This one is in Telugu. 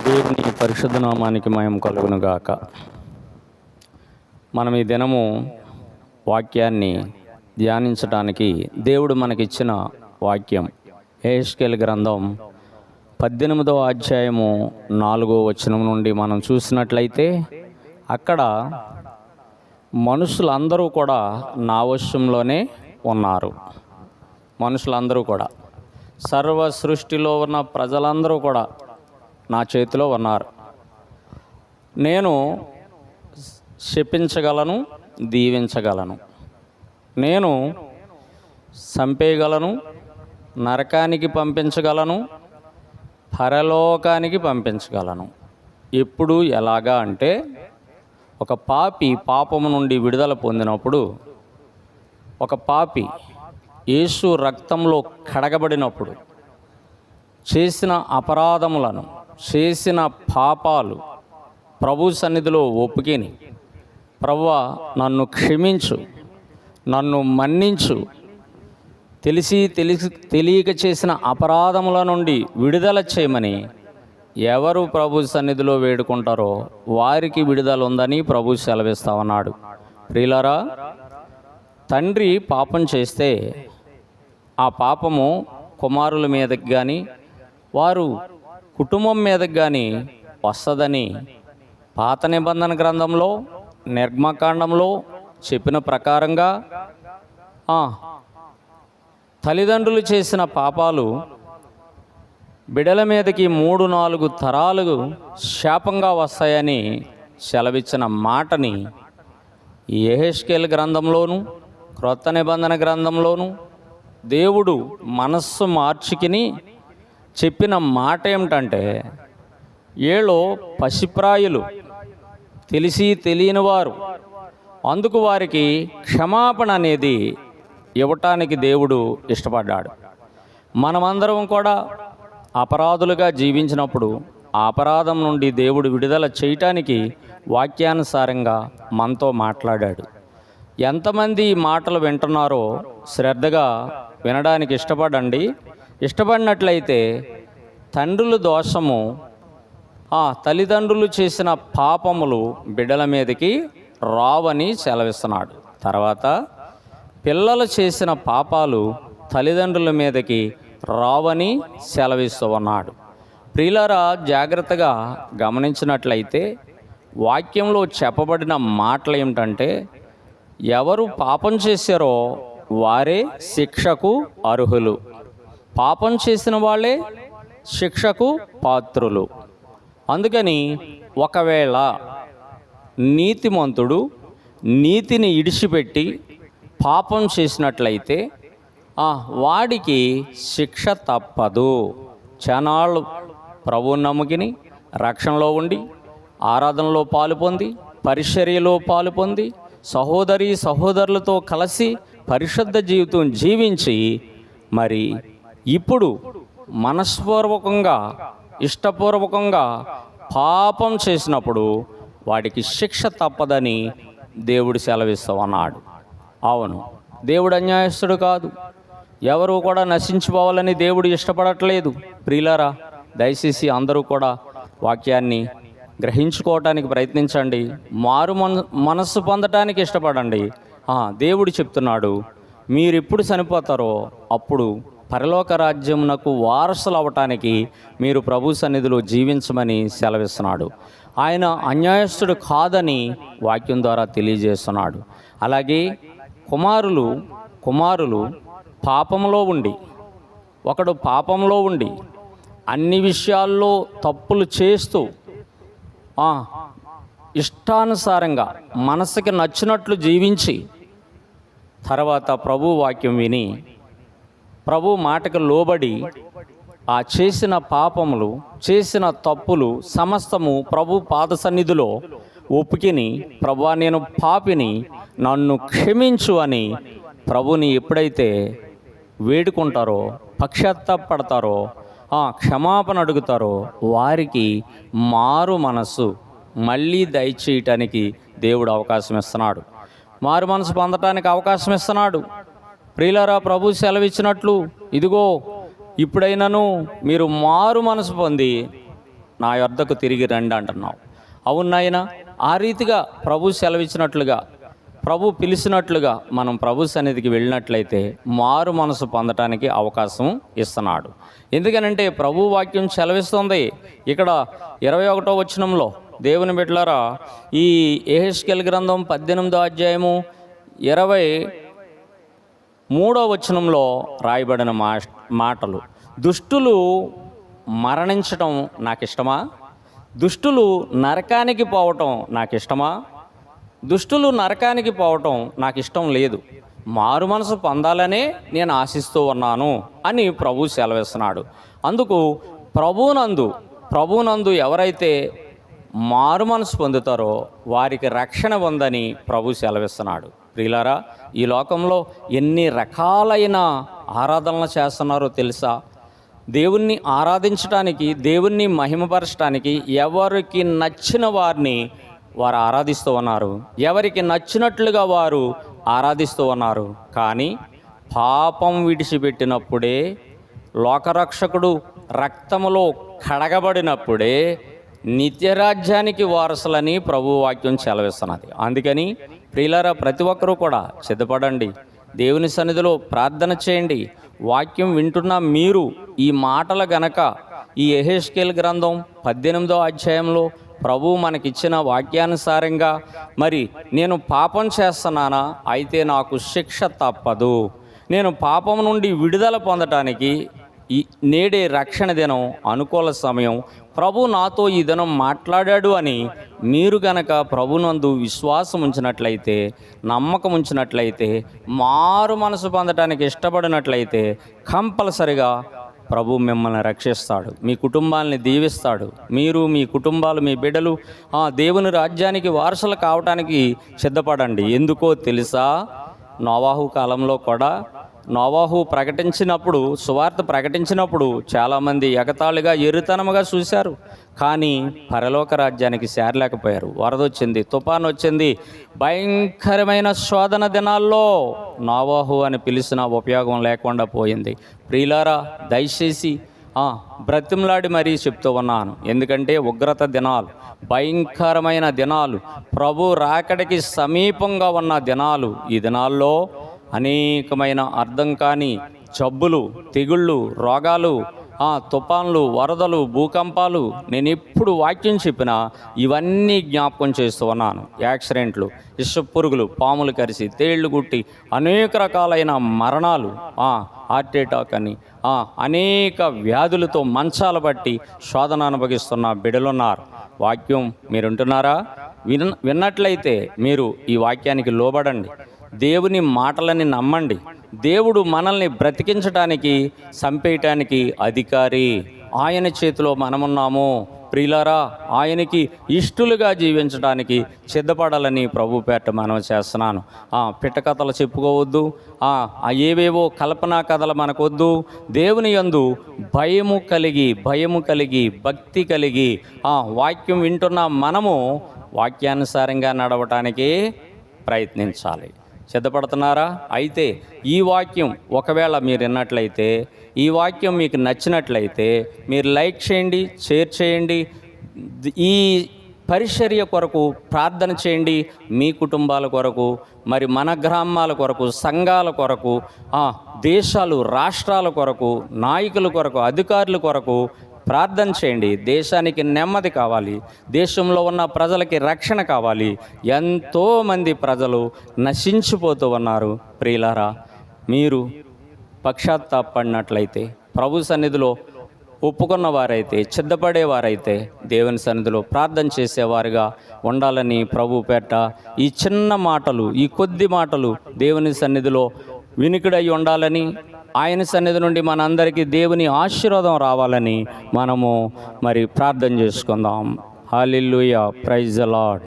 దేవుని పరిశుద్ధ నామానికి మహిమ కలుగును గాక. మనం ఈ దినము వాక్యాన్ని ధ్యానించడానికి దేవుడు మనకిచ్చిన వాక్యం యెహెజ్కేలు గ్రంథం 18వ అధ్యాయము 4వ వచనం నుండి మనం చూసినట్లయితే అక్కడ మనుషులందరూ కూడా నా వశంలోనే ఉన్నారు. మనుషులందరూ కూడా, సర్వ సృష్టిలో ఉన్న ప్రజలందరూ కూడా నా చేతిలో ఉన్నారు. నేను శపించగలను, దీవించగలను, నేను చంపేయగలను, నరకానికి పంపించగలను, పరలోకానికి పంపించగలను. ఎప్పుడు ఎలాగా అంటే, ఒక పాపి పాపము నుండి విడుదల పొందినప్పుడు, ఒక పాపి యేసు రక్తంలో కడగబడినప్పుడు, చేసిన అపరాధములను, చేసిన పాపాలు ప్రభు సన్నిధిలో ఒప్పుకొని, ప్రభువా నన్ను క్షమించు, నన్ను మన్నించు, తెలియక చేసిన అపరాధముల నుండి విడుదల చేయమని ఎవరు ప్రభు సన్నిధిలో వేడుకుంటారో వారికి విడుదల ఉందని ప్రభు సెలవిస్తా ఉన్నాడు. ప్రియులారా, తండ్రి పాపం చేస్తే ఆ పాపము కుమారుల మీదకి కానీ వారు కుటుంబం మీదకి కానీ వస్తుందని పాత నిబంధన గ్రంథంలో నిర్గమకాండంలో చెప్పిన ప్రకారంగా తల్లిదండ్రులు చేసిన పాపాలు బిడల మీదకి 3-4 తరాలు శాపంగా వస్తాయని సెలవిచ్చిన మాటని యెహెజ్కేలు గ్రంథంలోను క్రొత్త నిబంధన గ్రంథంలోను దేవుడు మనస్సు మార్చుకుని చెప్పిన మాట ఏమిటంటే, ఏలో పసిప్రాయులు, తెలిసి తెలియని వారు, అందుకు వారికి క్షమాపణ అనేది ఇవ్వటానికి దేవుడు ఇష్టపడ్డాడు. మనమందరం కూడా అపరాధులుగా జీవించినప్పుడు ఆ అపరాధం నుండి దేవుడు విడుదల చేయటానికి వాక్యానుసారంగా మనతో మాట్లాడాడు. ఎంతమంది ఈ మాటలు వింటున్నారో శ్రద్ధగా వినడానికి ఇష్టపడండి. ఇష్టపడినట్లయితే తండ్రుల దోషము, తల్లిదండ్రులు చేసిన పాపములు బిడ్డల మీదకి రావని సెలవిస్తున్నాడు. తర్వాత పిల్లలు చేసిన పాపాలు తల్లిదండ్రుల మీదకి రావని సెలవిస్తూ ఉన్నాడు. ప్రియులారా, జాగ్రత్తగా గమనించినట్లయితే వాక్యంలో చెప్పబడిన మాటలు ఏమిటంటే, ఎవరు పాపం చేశారో వారే శిక్షకు అర్హులు. పాపం చేసిన వాళ్ళే శిక్షకు పాత్రులు. అందుకని ఒకవేళ నీతిమంతుడు నీతిని ఇడిచిపెట్టి పాపం చేసినట్లయితే వాడికి శిక్ష తప్పదు. చానాళ్ళు ప్రభువు నమ్ముకుని రక్షణలో ఉండి, ఆరాధనలో పాలు పొంది, పరిచర్యలో పాలు పొంది, సహోదరులతో కలిసి పరిశుద్ధ జీవితం జీవించి, మరి ఇప్పుడు మనస్పూర్వకంగా ఇష్టపూర్వకంగా పాపం చేసినప్పుడు వాడికి శిక్ష తప్పదని దేవుడు సెలవిస్తూ ఉన్నాడు. అవును, దేవుడు అన్యాయస్తుడు కాదు. ఎవరు కూడా నశించిపోవాలని దేవుడు ఇష్టపడట్లేదు. ప్రియులారా, దయచేసి అందరూ కూడా వాక్యాన్ని గ్రహించుకోవటానికి ప్రయత్నించండి. మారు మనస్సు పొందటానికి ఇష్టపడండి. దేవుడు చెప్తున్నాడు, మీరు ఎప్పుడు చనిపోతారో అప్పుడు పరలోక రాజ్యమునకు వారసులు అవ్వటానికి మీరు ప్రభు సన్నిధిలో జీవించమని సెలవిస్తున్నాడు. ఆయన అన్యాయస్తుడు కాదని వాక్యం ద్వారా తెలియజేస్తున్నాడు. అలాగే కుమారులు పాపంలో ఉండి, ఒకడు పాపంలో ఉండి అన్ని విషయాల్లో తప్పులు చేస్తూ ఇష్టానుసారంగా మనసుకి నచ్చినట్లు జీవించి, తర్వాత ప్రభు వాక్యం విని ప్రభు మాటకు లోబడి చేసిన పాపములు, చేసిన తప్పులు సమస్తము ప్రభు పాద సన్నిధిలో ఒప్పుకిని, ప్రభువా నేను పాపిని, నన్ను క్షమించు అని ప్రభుని ఎప్పుడైతే వేడుకుంటారో, పశ్చాత్తాపడతారో, క్షమాపణ అడుగుతారో వారికి మారు మనస్సు మళ్ళీ దయచేయటానికి దేవుడు అవకాశం ఇస్తున్నాడు. మారు మనసు పొందటానికి అవకాశం ఇస్తున్నాడు. ప్రియులారా, ప్రభు సెలవిచ్చినట్లు, ఇదిగో ఇప్పుడైనను మీరు మారు మనసు పొంది నా యొద్దకు తిరిగి రండి అంటున్నావు. అవును నాయన, ఆ రీతిగా ప్రభు సెలవిచ్చినట్లుగా, ప్రభు పిలిచినట్లుగా మనం ప్రభు సన్నిధికి వెళ్ళినట్లయితే మారు మనసు పొందటానికి అవకాశం ఇస్తున్నాడు. ఎందుకనంటే ప్రభు వాక్యం సెలవిస్తుంది. ఇక్కడ 21వ వచనంలో దేవుని బిడ్డలారా, ఈ యెహెజ్కేలు గ్రంథం 18వ అధ్యాయము 23వ వచనంలో రాయబడిన మాటలు, దుష్టులు మరణించటం నాకు ఇష్టమా? దుష్టులు నరకానికి పోవటం నాకు ఇష్టమా? దుష్టులు నరకానికి పోవటం నాకు ఇష్టం లేదు. మారు మనసు పొందాలనే నేను ఆశిస్తూ ఉన్నాను అని ప్రభు సెలవిస్తున్నాడు. అందుకు ప్రభునందు ఎవరైతే మారు మనసు పొందుతారో వారికి రక్షణ ఉందని ప్రభు సెలవిస్తున్నాడు. ప్రియులారా, ఈ లోకంలో ఎన్ని రకాలైన ఆరాధనలు చేస్తున్నారో తెలుసా? దేవుణ్ణి ఆరాధించడానికి, దేవుణ్ణి మహిమపరచడానికి ఎవరికి నచ్చిన వారిని వారు ఆరాధిస్తూ ఉన్నారు, ఎవరికి నచ్చినట్లుగా వారు ఆరాధిస్తూ ఉన్నారు. కానీ పాపం విడిచిపెట్టినప్పుడే, లోకరక్షకుడు రక్తములో కడగబడినప్పుడే నిత్యరాజ్యానికి వారసులని ప్రభు వాక్యం సెలవిస్తున్నది. అందుకని ప్రియులారా, ప్రతి ఒక్కరూ కూడా సిద్ధపడండి, దేవుని సన్నిధిలో ప్రార్థన చేయండి. వాక్యం వింటున్న మీరు ఈ మాటలు గనక ఈ యెహెజ్కేలు గ్రంథం 18వ అధ్యాయంలో ప్రభువు మనకిచ్చిన వాక్యానుసారంగా, మరి నేను పాపం చేస్తున్నానా, అయితే నాకు శిక్ష తప్పదు, నేను పాపం నుండి విడుదల పొందటానికి నేడే రక్షణ దినం, అనుకూల సమయం, ప్రభు నాతో ఈ దినం మాట్లాడాడు అని మీరు గనక ప్రభునందు విశ్వాసం ఉంచినట్లయితే, నమ్మకం ఉంచినట్లయితే, మారు మనసు పొందటానికి ఇష్టపడినట్లయితే కంపల్సరిగా ప్రభు మిమ్మల్ని రక్షిస్తాడు, మీ కుటుంబాలని దీవిస్తాడు. మీరు, మీ కుటుంబాలు, మీ బిడ్డలు దేవుని రాజ్యానికి వారసులు కావటానికి సిద్ధపడండి. ఎందుకో తెలుసా? నోవాహు కాలంలో కూడా నోవాహు ప్రకటించినప్పుడు, సువార్త ప్రకటించినప్పుడు చాలామంది ఎగతాళిగా, ఎరుతనముగా చూశారు. కానీ పరలోక రాజ్యానికి చేరలేకపోయారు. వరద వచ్చింది, తుఫాను వచ్చింది, భయంకరమైన శోధన దినాల్లో నోవాహు అని పిలిచిన ఉపయోగం లేకుండా పోయింది. ప్రియులారా, దయచేసి బ్రతిమలాడి మరీ చెప్తూ ఉన్నాను. ఎందుకంటే ఉగ్రత దినాలు, భయంకరమైన దినాలు, ప్రభు రాకడికి సమీపంగా ఉన్న దినాలు. ఈ దినాల్లో అనేకమైన అర్థం కాని జబ్బులు, తెగుళ్ళు, రోగాలు, తుఫాన్లు, వరదలు, భూకంపాలు, నేను ఎప్పుడు వాక్యం చెప్పినా ఇవన్నీ జ్ఞాపకం చేస్తూ ఉన్నాను. యాక్సిడెంట్లు, విషపురుగులు, పాములు కరిసి, తేళ్లు గుట్టి, అనేక రకాలైన మరణాలు, హార్ట్ అటాక్ అని అనేక వ్యాధులతో మంచాల బట్టి శోధన అనుభవిస్తున్న బిడ్డలున్నారు. వాక్యం మీరు వింటున్నారా? విన్నట్లయితే మీరు ఈ వాక్యానికి లోబడండి, దేవుని మాటలని నమ్మండి. దేవుడు మనల్ని బ్రతికించడానికి, చంపేయటానికి అధికారి. ఆయన చేతిలో మనమున్నాము. ప్రియులారా, ఆయనకి ఇష్టలుగా జీవించడానికి సిద్ధపడాలని ప్రభు పేట మనం చేస్తున్నాను. పిట్ట కథలు చెప్పుకోవద్దు, ఏవేవో కల్పనా కథలు మనకొద్దు. దేవుని యందు భయము కలిగి భక్తి కలిగి వాక్యం వింటున్న మనము వాక్యానుసారంగా నడవటానికి ప్రయత్నించాలి. సిద్ధపడుతున్నారా? అయితే ఈ వాక్యం ఒకవేళ మీరు విన్నట్లయితే, ఈ వాక్యం మీకు నచ్చినట్లయితే మీరు లైక్ చేయండి, షేర్ చేయండి. ఈ పరిచర్య కొరకు ప్రార్థన చేయండి. మీ కుటుంబాల కొరకు, మరి మన గ్రామాల కొరకు, సంఘాల కొరకు, దేశాలు, రాష్ట్రాల కొరకు, నాయకుల కొరకు, అధికారుల కొరకు ప్రార్థన చేయండి. దేశానికి నెమ్మది కావాలి, దేశంలో ఉన్న ప్రజలకి రక్షణ కావాలి. ఎంతోమంది ప్రజలు నశించిపోతూ ఉన్నారు. ప్రియులారా, మీరు పశ్చాత్తాపడినట్లయితే, ప్రభు సన్నిధిలో ఒప్పుకున్న వారైతే, సిద్ధపడేవారైతే, దేవుని సన్నిధిలో ప్రార్థన చేసేవారుగా ఉండాలని ప్రభు పేట ఈ చిన్న మాటలు, ఈ కొద్ది మాటలు దేవుని సన్నిధిలో వినికిడై ఉండాలని, ఆయన సన్నిధి నుండి మనందరికీ దేవుని ఆశీర్వాదం రావాలని మనము మరి ప్రార్థన చేసుకుందాం. హల్లెలూయా, ప్రైజ్ ది లార్డ్.